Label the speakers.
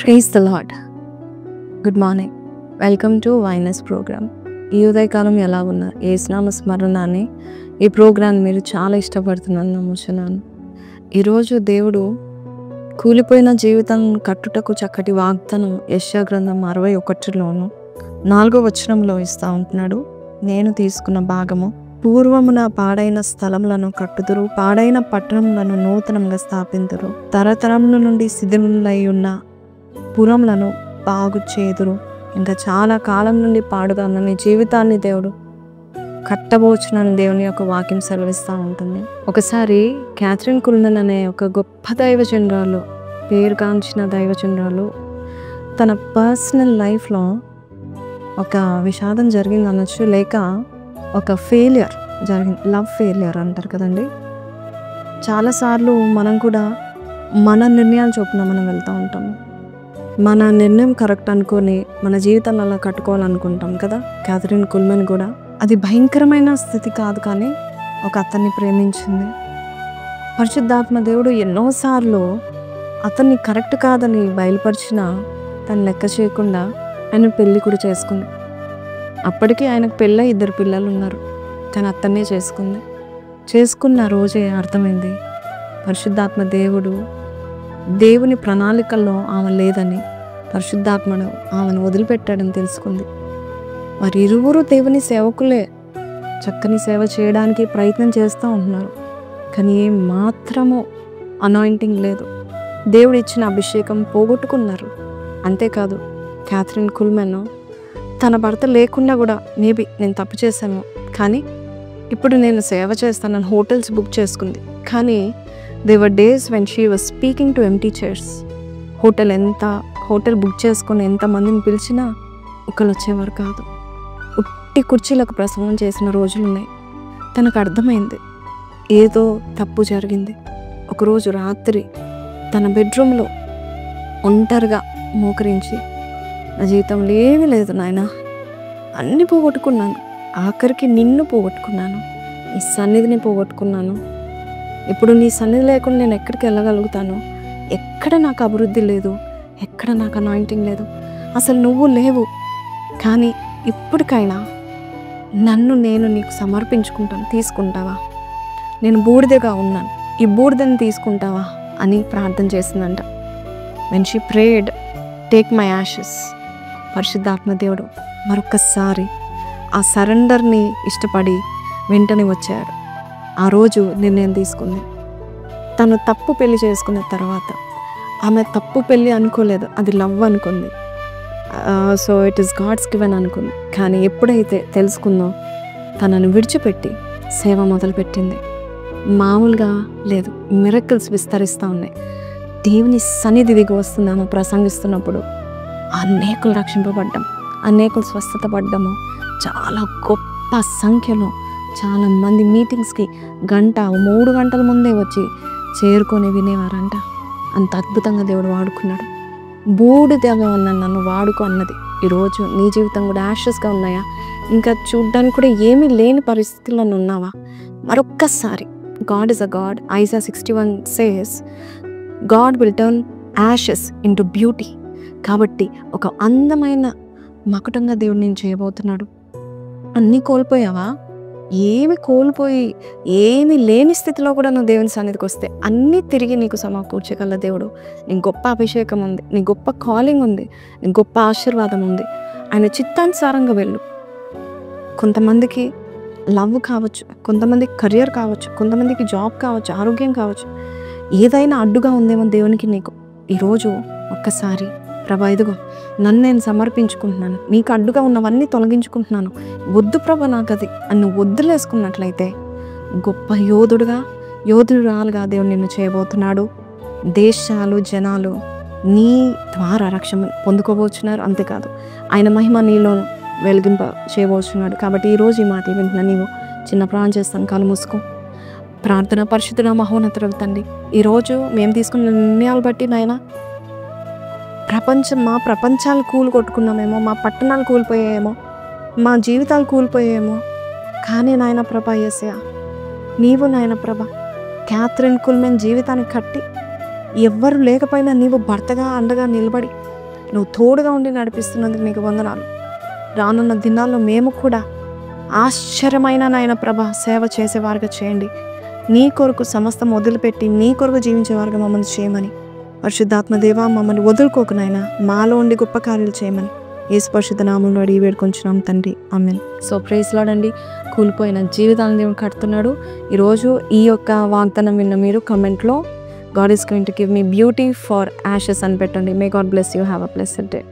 Speaker 1: Praise the lord. Good morning. Welcome to వైనస్ programme. ఈ ఉదయకాలం ఎలా ఉన్నారు? యేసునామ స్మరణాన్ని ఈ ప్రోగ్రామ్ మీరు చాలా ఇష్టపడుతున్నాను నమ్ముచున్నాను. ఈరోజు దేవుడు కూలిపోయిన జీవితం కట్టుటకు చక్కటి వాగ్దానం యెషయా గ్రంథం 61లోను 4వ వచనంలో ఇస్తూ ఉంటున్నాడు. నేను తీసుకున్న భాగము, పూర్వమున పాడైన స్థలములను కట్టుదురు, పాడైన పట్టణములను నూతనంగా స్థాపింతురు, తరతరముల నుండి శిథిలమై ఉన్న పురములను బాగు చేదురు. ఇంకా చాలా కాలం నుండి పాడుగా ఉన్న నీ జీవితాన్ని దేవుడు కట్టబోచునని దేవుని యొక్క వాక్యం సెలవిస్తూ ఉంటుంది. ఒకసారి క్యాథరిన్ కుల్మన్ అనే ఒక గొప్ప దైవజనురాలు, పేరుగాంచిన దైవజనురాలు, తన పర్సనల్ లైఫ్లో ఒక విషాదం జరిగింది అనొచ్చు, లేక ఒక ఫెయిలియర్ జరిగింది. లవ్ ఫెయిలియర్ అంటారు కదండి. చాలాసార్లు మనం కూడా మన నిర్ణయాలు చొప్పున మనం వెళ్తూ ఉంటాము. మన నిర్ణయం కరెక్ట్ అనుకొని మన జీవితాన్ని అలా కట్టుకోవాలనుకుంటాం కదా. క్యాథరిన్ కుల్మన్ కూడా అది భయంకరమైన స్థితి కాదు, కానీ ఒక అతన్ని ప్రేమించింది. పరిశుద్ధాత్మ దేవుడు ఎన్నోసార్లు అతన్ని కరెక్ట్ కాదని బయలుపరిచిన తను లెక్క చేయకుండా ఆయన పెళ్ళి కూడా చేసుకుంది. అప్పటికి ఆయనకు పెళ్ళ 2 పిల్లలు ఉన్నారు, కానీ అతన్నే చేసుకుంది. చేసుకున్న రోజే అర్థమైంది పరిశుద్ధాత్మ దేవుని ప్రణాళికల్లో ఆమె లేదని, పరిశుద్ధాత్మను ఆమెను వదిలిపెట్టాడని తెలుసుకుంది. వారి ఇరువురు దేవుని సేవకులే, చక్కని సేవ చేయడానికి ప్రయత్నం చేస్తూ ఉంటున్నారు, కానీ ఏం మాత్రము అనాయింటింగ్ లేదు. దేవుడు ఇచ్చిన అభిషేకం పోగొట్టుకున్నారు. అంతేకాదు, క్యాథరిన్ కుల్మన్ తన భర్త లేకుండా కూడా మేబీ నేను తప్పు చేశాను, కానీ ఇప్పుడు నేను సేవ చేస్తానని హోటల్స్ బుక్ చేసుకుంది. కానీ there were days when she was speaking to empty chairs. Hotel book చేసుకొని ఎంతమందిని పిలిచినా ఒకళ్ళు వచ్చేవారు కాదు. ఉట్టి కుర్చీలకు ప్రసవం చేసిన రోజులు ఉన్నాయి. తనకు అర్థమైంది ఏదో తప్పు జరిగింది. ఒకరోజు రాత్రి తన బెడ్రూమ్లో ఒంటరిగా మోకరించి, నా జీవితంలో ఏమీ లేదు నాయనా, అన్నీ పోగొట్టుకున్నాను, ఆఖరికి నిన్ను పోగొట్టుకున్నాను, నీ సన్నిధిని పోగొట్టుకున్నాను. ఇప్పుడు నీ సన్నిధి లేకుండా నేను ఎక్కడికి వెళ్ళగలుగుతాను? ఎక్కడ నాకు అభివృద్ధి లేదు, ఎక్కడ నాకు అనాయింటింగ్ లేదు, అసలు నువ్వు లేవు. కానీ ఇప్పటికైనా నన్ను నేను నీకు సమర్పించుకుంటాను, తీసుకుంటావా? నేను బూడిదగా ఉన్నాను, ఈ బూడిదని తీసుకుంటావా అని ప్రార్థన చేసిందంట. When she prayed, take my ashes, పరిశుద్ధాత్మ దేవుడు మరొకసారి ఆ సరెండర్ని ఇష్టపడి వెంటనే వచ్చాడు. ఆ రోజు నిర్ణయం తీసుకుంది. తను తప్పు పెళ్లి చేసుకున్న తర్వాత ఆమె తప్పు పెళ్ళి అనుకోలేదు, అది లవ్ అనుకుంది. So it is God's given అనుకుంది. కానీ ఎప్పుడైతే తెలుసుకుందో తనను విడిచిపెట్టి సేవ మొదలుపెట్టింది. మామూలుగా లేదు, మిరకిల్స్ విస్తరిస్తూ ఉన్నాయి. దేవుని సన్నిధి దిగి వస్తుందాము ప్రసంగిస్తున్నప్పుడు అనేకులు రక్షింపబడ్డం, అనేకులు స్వస్థత పడ్డము, చాలా గొప్ప సంఖ్యలో చాలామంది మీటింగ్స్కి 3 గంటల ముందే వచ్చి చేరుకొని వినేవారంట. అంత అద్భుతంగా దేవుడు వాడుకున్నాడు. బూడిదగా ఉన్నాను నన్ను వాడుకో అన్నది. ఈరోజు నీ జీవితం కూడా యాషెస్గా ఉన్నాయా? ఇంకా చూడ్డానికి కూడా ఏమీ లేని పరిస్థితుల్లో ఉన్నావా? మరొక్కసారి God is a God. Aiza 61 says God will turn ashes into beauty. కాబట్టి ఒక అందమైన మకుటంగా దేవుడు నేను చేయబోతున్నాడు. అన్నీ కోల్పోయావా? ఏమి కోల్పోయి ఏమి లేని స్థితిలో కూడా నువ్వు దేవుని సన్నిధికి వస్తే అన్నీ తిరిగి నీకు సమకూర్చగల దేవుడు. నీకు గొప్ప అభిషేకం ఉంది, నీ గొప్ప కాలింగ్ ఉంది, నీ గొప్ప ఆశీర్వాదం ఉంది. ఆయన చిత్తానుసారంగా వెళ్ళు. కొంతమందికి లవ్ కావచ్చు, కొంతమందికి కెరియర్ కావచ్చు, కొంతమందికి జాబ్ కావచ్చు, ఆరోగ్యం కావచ్చు, ఏదైనా అడ్డుగా ఉందేమో దేవునికి నీకు. ఈరోజు ఒక్కసారి ప్రభా, ఇదిగో నన్ను నేను సమర్పించుకుంటున్నాను, నీకు అడ్డుగా ఉన్నవన్నీ తొలగించుకుంటున్నాను, వద్దు ప్రభా నాకు అది అని నువ్వు వద్దులేసుకున్నట్లయితే గొప్ప యోధురాలుగా దేవుడు నిన్ను చేయబోతున్నాడు. దేశాలు, జనాలు నీ ద్వారా రక్షణ పొందుకోబోతున్నారు. అంతేకాదు, ఆయన మహిమ నీలో వెలిగింప చేయబోతున్నాడు. కాబట్టి ఈరోజు ఈ మాటలు వింటున్నా నీవు చిన్న ప్రాణం చేస్తాను, కాలు మూసుకో. ప్రార్థన. పరిశుద్ధుడా, మహోన్నతుడవు తండ్రి, ఈరోజు మేము తీసుకున్న నిర్ణయాలు బట్టి నాయనా మా ప్రపంచాలు కొట్టుకున్నామేమో, మా పట్టణాలు కూలిపోయాయేమో, మా జీవితాలు కూలిపోయాయేమో, కానీ నాయన ప్రభ యేసయ్య, నీవు నాయన ప్రభ క్యాథరిన్ కుల్మన్ జీవితాన్ని కట్టి ఎవ్వరు లేకపోయినా నీవు భర్తగా అండగా నిలబడి నువ్వు తోడుగా ఉండి నడిపిస్తున్నందుకు నీకు వందనాలు. రానున్న దినాల్లో మేము కూడా ఆశ్చర్యమైన నాయన ప్రభ సేవ చేసేవారుగా చేయండి. నీ కొరకు సమస్తం వదిలిపెట్టి నీ కొరకు జీవించేవారుగా మమ్మల్ని చేయమని, పరిశుద్ధాత్మ దేవా మమ్మల్ని వదులుకోకు నాయన, మాలో ఉండి గొప్ప కార్యాలు చేయమని యేసు పరిశుద్ధ నామములో అడిగి వేడుకొంచున్నాం తండ్రి, ఆమేన్. సో ప్రైజ్ లార్డ్ అండి. కూలిపోయిన జీవితాలను దేవుడు కడుతున్నాడు. ఈరోజు ఈ యొక్క వాగ్దానం విన్న మీరు కమెంట్లో God is going to give me beauty for ashes అని పెట్టండి. May God bless you. Have a blessed day.